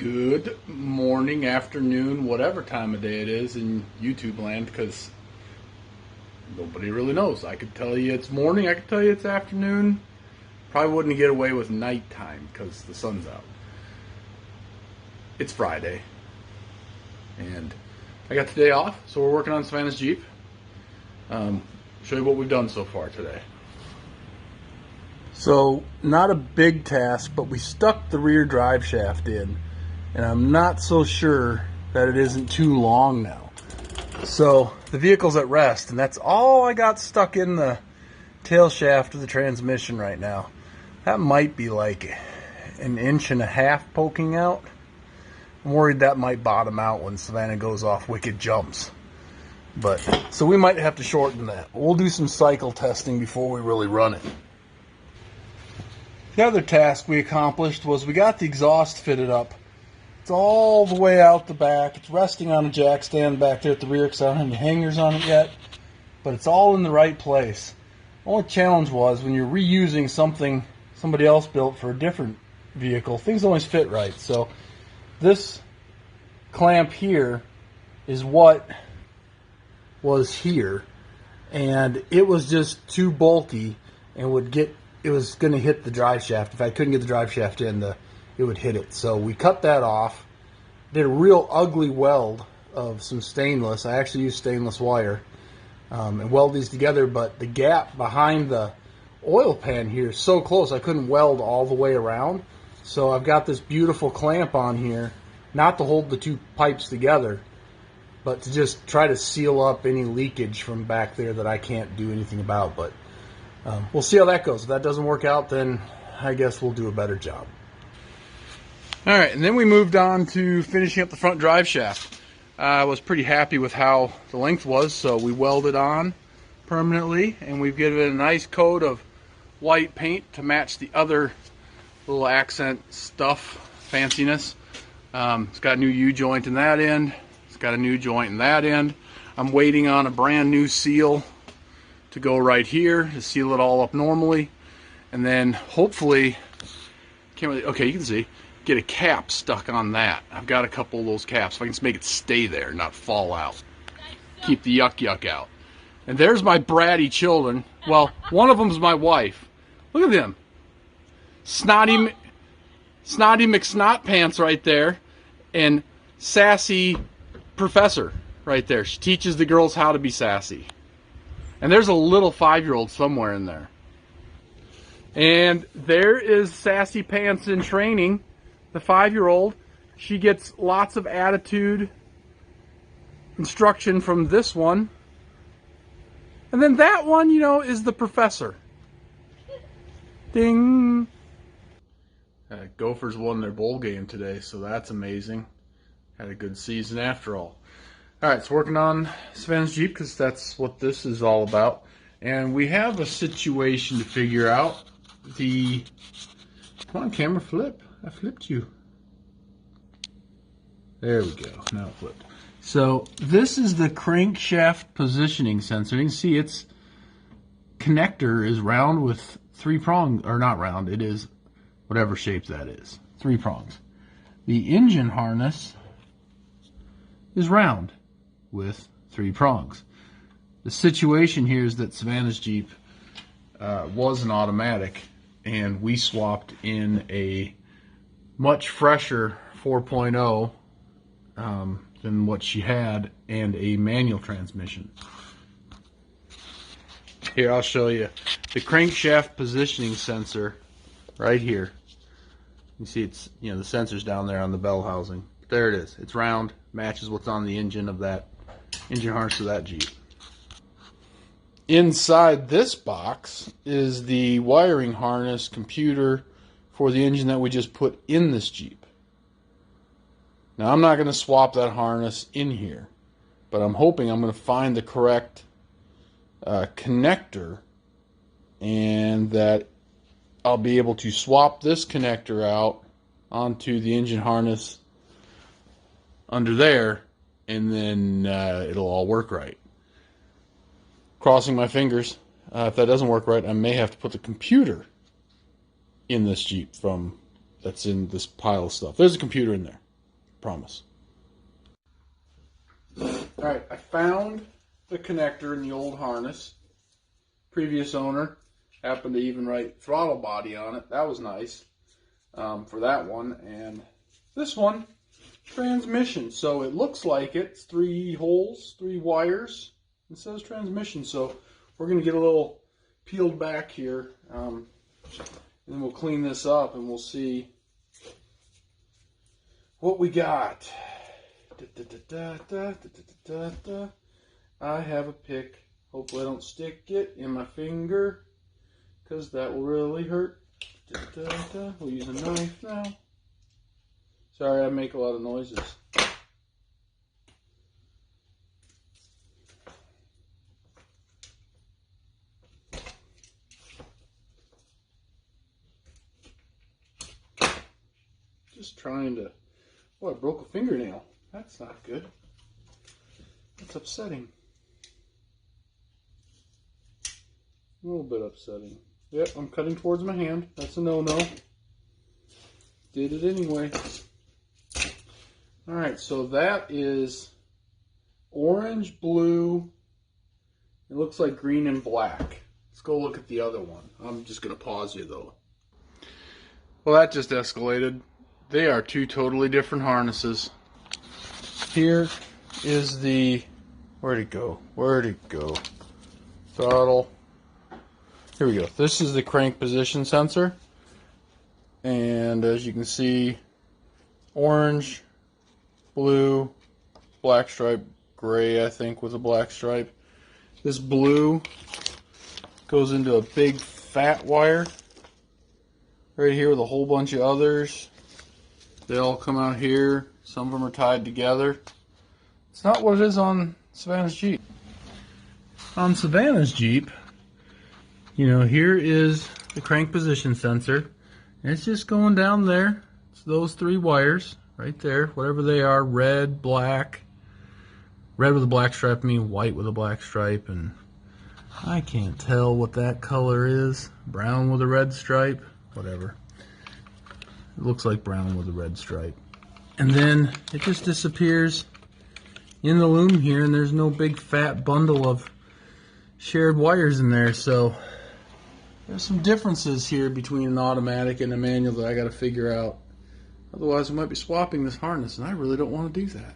Good morning, afternoon, whatever time of day it is in YouTube land, because nobody really knows. I could tell you it's morning, I could tell you it's afternoon. Probably wouldn't get away with nighttime because the sun's out. It's Friday, and I got the day off, so we're working on Savannah's Jeep. Show you what we've done so far today. So, not a big task, but we stuck the rear drive shaft in, and I'm not so sure that it isn't too long now. So, the vehicle's at rest, and that's all I got stuck in the tail shaft of the transmission right now. That might be like an inch and a half poking out. I'm worried that might bottom out when Savannah goes off wicked jumps. But, so we might have to shorten that. We'll do some cycle testing before we really run it. The other task we accomplished was we got the exhaust fitted up. It's all the way out the back. It's resting on a jack stand back there at the rear because I don't have any hangers on it yet. But it's all in the right place. The only challenge was when you're reusing something somebody else built for a different vehicle, things always fit right. So this clamp here is what was here. And it was just too bulky and it was going to hit the drive shaft. If I couldn't get the drive shaft in, it would hit it. So we cut that off, did a real ugly weld of some stainless. I actually used stainless wire and weld these together, but the gap behind the oil pan here is so close I couldn't weld all the way around. So I've got this beautiful clamp on here, not to hold the two pipes together, but to just try to seal up any leakage from back there that I can't do anything about. But we'll see how that goes. If that doesn't work out, then I guess we'll do a better job. All right, and then we moved on to finishing up the front drive shaft. I was pretty happy with how the length was, so we welded on permanently, and we've given it a nice coat of white paint to match the other little accent stuff, fanciness. It's got a new U-joint in that end. It's got a new joint in that end. I'm waiting on a brand new seal to go right here to seal it all up normally, and then hopefully, okay, you can see, get a cap stuck on that. I've got a couple of those caps. If I can just make it stay there, not fall out, keep the yuck out. And there's my bratty children. Well, one of them's my wife. Look at them, snotty McSnot pants right there, and sassy professor right there. She teaches the girls how to be sassy. And there's a little 5-year-old somewhere in there. And there is Sassy Pants in training, the 5-year-old. She gets lots of attitude instruction from this one. And then that one, you know, is the professor. Ding! Gophers won their bowl game today, so that's amazing. Had a good season after all. Alright, so working on Savannah's Jeep because that's what this is all about. And we have a situation to figure out. Come on, camera, flip. I flipped you. There we go. Now it flipped. So this is the crankshaft positioning sensor. You can see its connector is round with 3 prongs, or not round, it is whatever shape that is. 3 prongs. The engine harness is round with 3 prongs. The situation here is that Savannah's Jeep was an automatic, and we swapped in a much fresher 4.0 than what she had, and a manual transmission. Here, I'll show you the crankshaft positioning sensor right here. You see it's, you know, the sensor's down there on the bell housing. There it is. It's round, matches what's on the engine of that engine harness of that Jeep. Inside this box is the wiring harness computer for the engine that we just put in this Jeep. Now I'm not going to swap that harness in here, but I'm hoping I'm going to find the correct connector, and that I'll be able to swap this connector out onto the engine harness under there, and then it'll all work right. Crossing my fingers. If that doesn't work right, I may have to put the computer in this Jeep that's in this pile of stuff. There's a computer in there. Promise. Alright, I found the connector in the old harness. Previous owner happened to even write throttle body on it. That was nice for that one. And this one, transmission. So it looks like it's 3 holes, 3 wires. It says transmission. So we're going to get a little peeled back here. And then we'll clean this up and we'll see what we got. I have a pick. Hopefully I don't stick it in my finger, because that will really hurt. We'll use a knife now. Sorry, I make a lot of noises. Just trying to... Oh, I broke a fingernail. That's not good. That's upsetting. A little bit upsetting. Yep, I'm cutting towards my hand. That's a no-no. Did it anyway. Alright, so that is orange, blue. It looks like green and black. Let's go look at the other one. I'm just going to pause you though. Well, that just escalated. They are 2 totally different harnesses. Here is the... Where'd it go? Where'd it go? Throttle. Here we go. This is the crank position sensor. And as you can see, orange, blue, black stripe, gray, I think, with a black stripe. This blue goes into a big fat wire right here with a whole bunch of others. They all come out here. Some of them are tied together. It's not what it is on Savannah's Jeep. On Savannah's Jeep, you know, here is the crank position sensor. And it's just going down there. It's those 3 wires right there, whatever they are, red, black. Red with a black stripe, I mean white with a black stripe, and I can't tell what that color is. Brown with a red stripe, whatever. It looks like brown with a red stripe. And then it just disappears in the loom here, and there's no big fat bundle of shared wires in there. So there's some differences here between an automatic and a manual that I got to figure out. Otherwise, we might be swapping this harness, and I really don't want to do that.